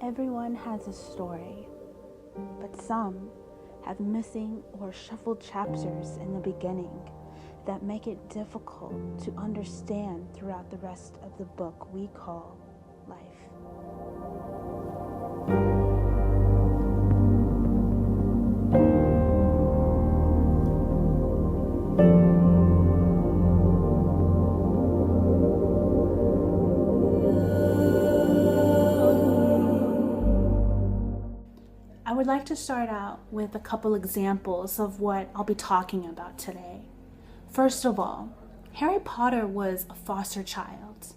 Everyone has a story, but some have missing or shuffled chapters in the beginning that make it difficult to understand throughout the rest of the book we call life. I would like to start out with a couple examples of what I'll be talking about today. First of all, Harry Potter was a foster child.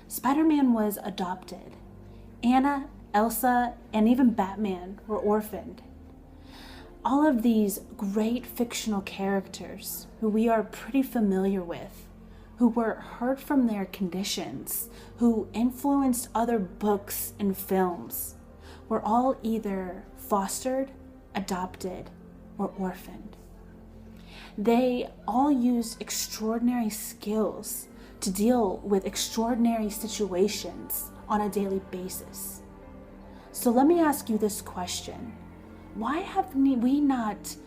Spider-Man was adopted. Anna, Elsa, and even Batman were orphaned. All of these great fictional characters who we are pretty familiar with, who were hurt from their conditions, who influenced other books and films, were all either fostered, adopted, or orphaned. They all used extraordinary skills to deal with extraordinary situations on a daily basis. So let me ask you this question. Why have we not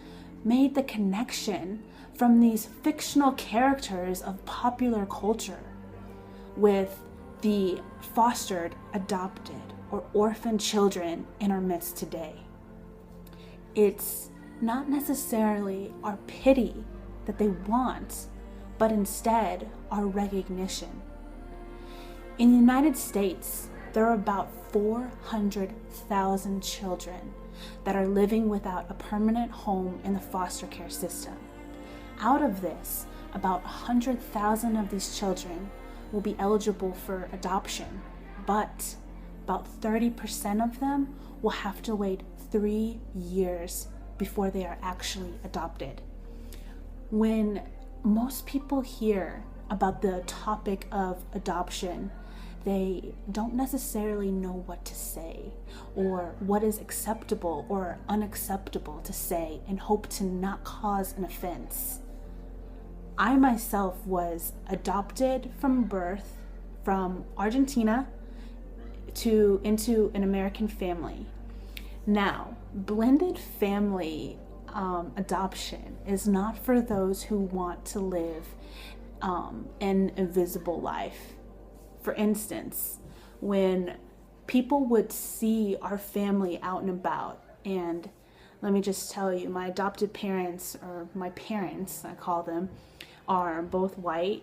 made the connection from these fictional characters of popular culture with the fostered, adopted, or orphaned children in our midst today? It's not necessarily our pity that they want, but instead our recognition. In the United States, there are about 400,000 children that are living without a permanent home in the foster care system. Out of this, about 100,000 of these children will be eligible for adoption, but about 30% of them will have to wait 3 years before they are actually adopted. When most people hear about the topic of adoption, they don't necessarily know what to say or what is acceptable or unacceptable to say and hope to not cause an offense. I myself was adopted from birth from Argentina into an American family. Now, blended family adoption is not for those who want to live an invisible life. For instance, when people would see our family out and about, and let me just tell you, my adopted parents, or my parents, I call them, are both white.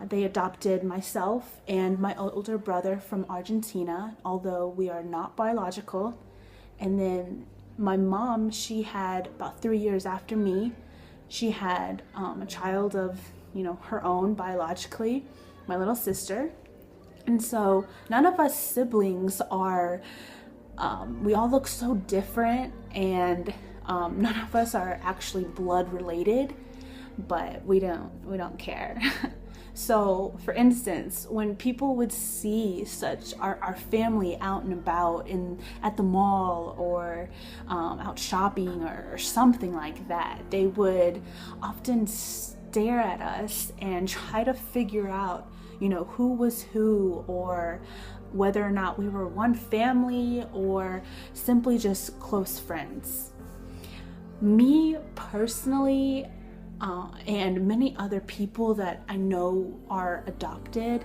They adopted myself and my older brother from Argentina, although we are not biological. And then my mom, she had about 3 years after me, she had a child of, her own biologically, my little sister. And so none of us siblings are, we all look so different, and none of us are actually blood related, but we don't care. So, for instance, when people would see our family out and about at the mall or out shopping or something like that, they would often stare at us and try to figure out, who was who, or whether or not we were one family or simply just close friends. Me personally, and many other people that I know are adopted,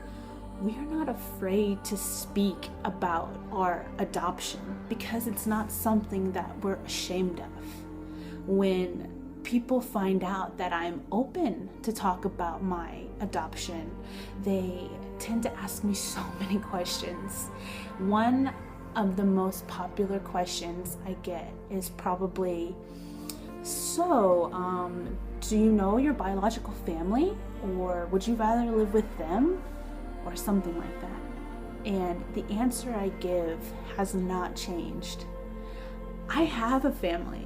we are not afraid to speak about our adoption because it's not something that we're ashamed of. When people find out that I'm open to talk about my adoption, they tend to ask me so many questions. One of the most popular questions I get is probably, do you know your biological family, or would you rather live with them, or something like that? And the answer I give has not changed. I have a family.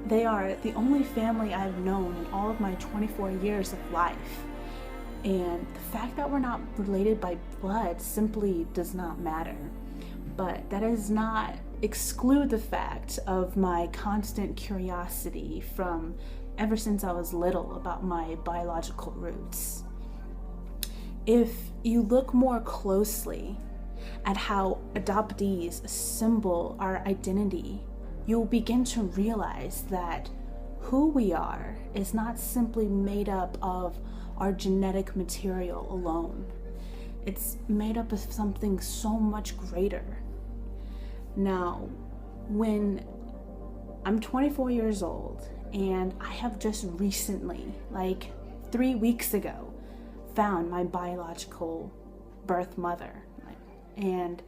They are the only family I've known in all of my 24 years of life. And the fact that we're not related by blood simply does not matter. But that does not exclude the fact of my constant curiosity from ever since I was little about my biological roots. If you look more closely at how adoptees assemble our identity, you'll begin to realize that who we are is not simply made up of our genetic material alone. It's made up of something so much greater. Now, when I'm 24 years old and I have just recently, like 3 weeks ago, found my biological birth mother, and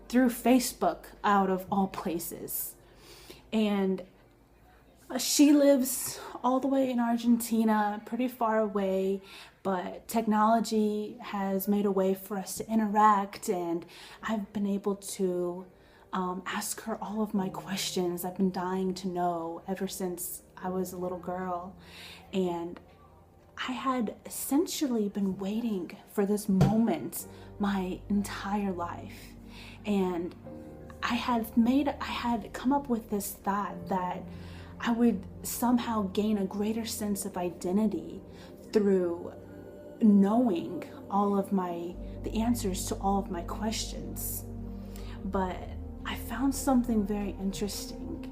through Facebook, out of all places. And she lives all the way in Argentina, pretty far away, but technology has made a way for us to interact, and I've been able to ask her all of my questions I've been dying to know ever since I was a little girl. And I had essentially been waiting for this moment my entire life. And I had come up with this thought that I would somehow gain a greater sense of identity through knowing the answers to all of my questions. But I found something very interesting.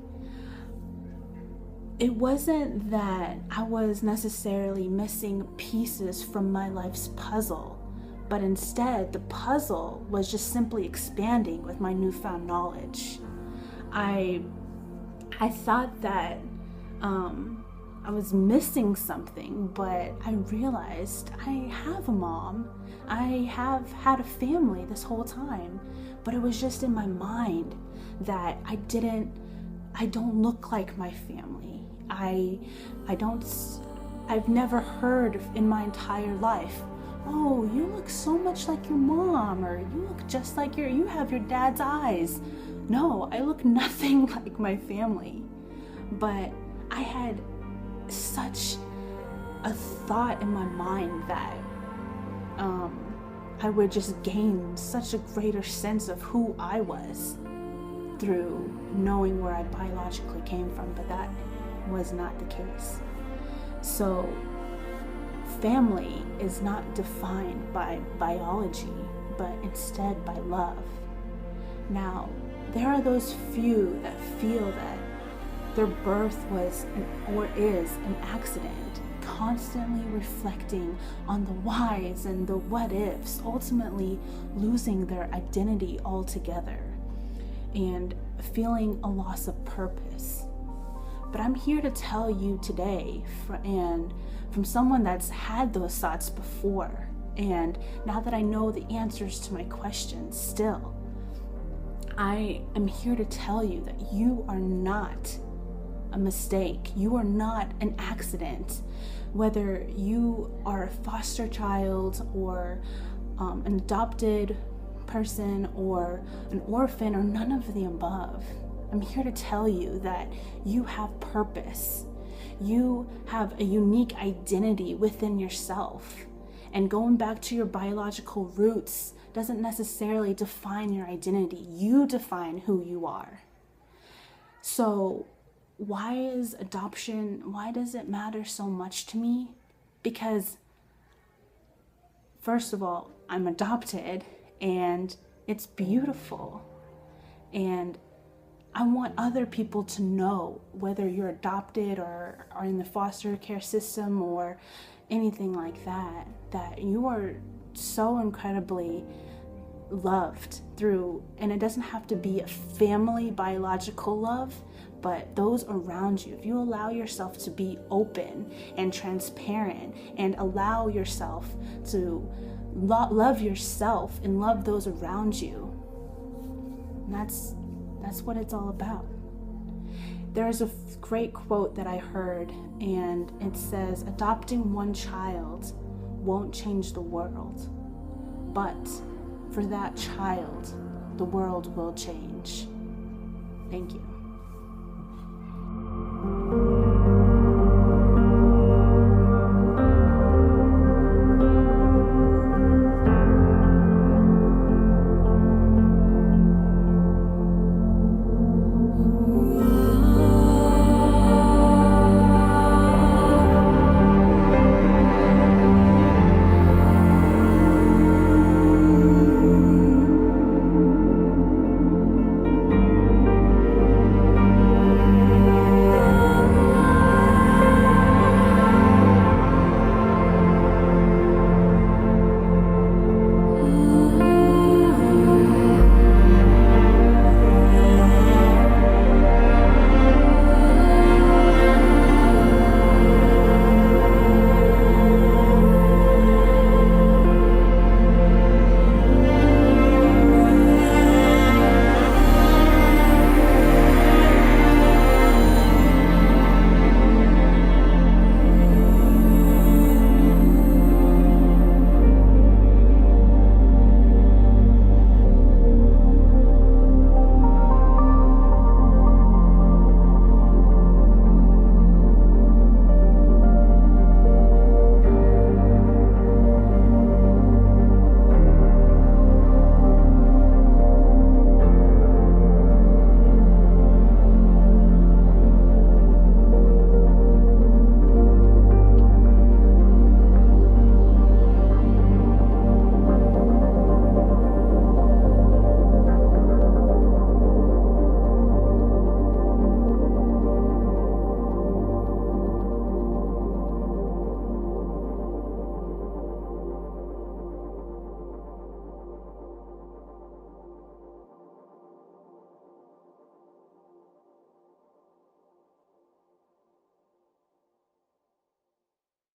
It wasn't that I was necessarily missing pieces from my life's puzzle, but instead the puzzle was just simply expanding with my newfound knowledge. I thought that I was missing something, but I realized I have a mom. I have had a family this whole time, but it was just in my mind that I don't look like my family. I've never heard in my entire life, oh, you look so much like your mom, or you look just like you have your dad's eyes. No, I look nothing like my family. But I had such a thought in my mind that I would just gain such a greater sense of who I was through knowing where I biologically came from, but that was not the case. So family is not defined by biology, but instead by love. Now, there are those few that feel that their birth was or is an accident, constantly reflecting on the whys and the what ifs, ultimately losing their identity altogether and feeling a loss of purpose. But I'm here to tell you today, from someone that's had those thoughts before, and now that I know the answers to my questions still, I am here to tell you that you are not a mistake. You are not an accident. Whether you are a foster child or an adopted person or an orphan or none of the above, I'm here to tell you that you have purpose. You have a unique identity within yourself. And going back to your biological roots doesn't necessarily define your identity. You define who you are. So why does it matter so much to me? Because first of all, I'm adopted and it's beautiful. And I want other people to know, whether you're adopted or are in the foster care system or anything like that, that you are so incredibly loved through, and it doesn't have to be a family biological love, but those around you. If you allow yourself to be open and transparent and allow yourself to love yourself and love those around you, that's what it's all about. There's a great quote that I heard, and it says, adopting one child won't change the world, but for that child, the world will change. Thank you.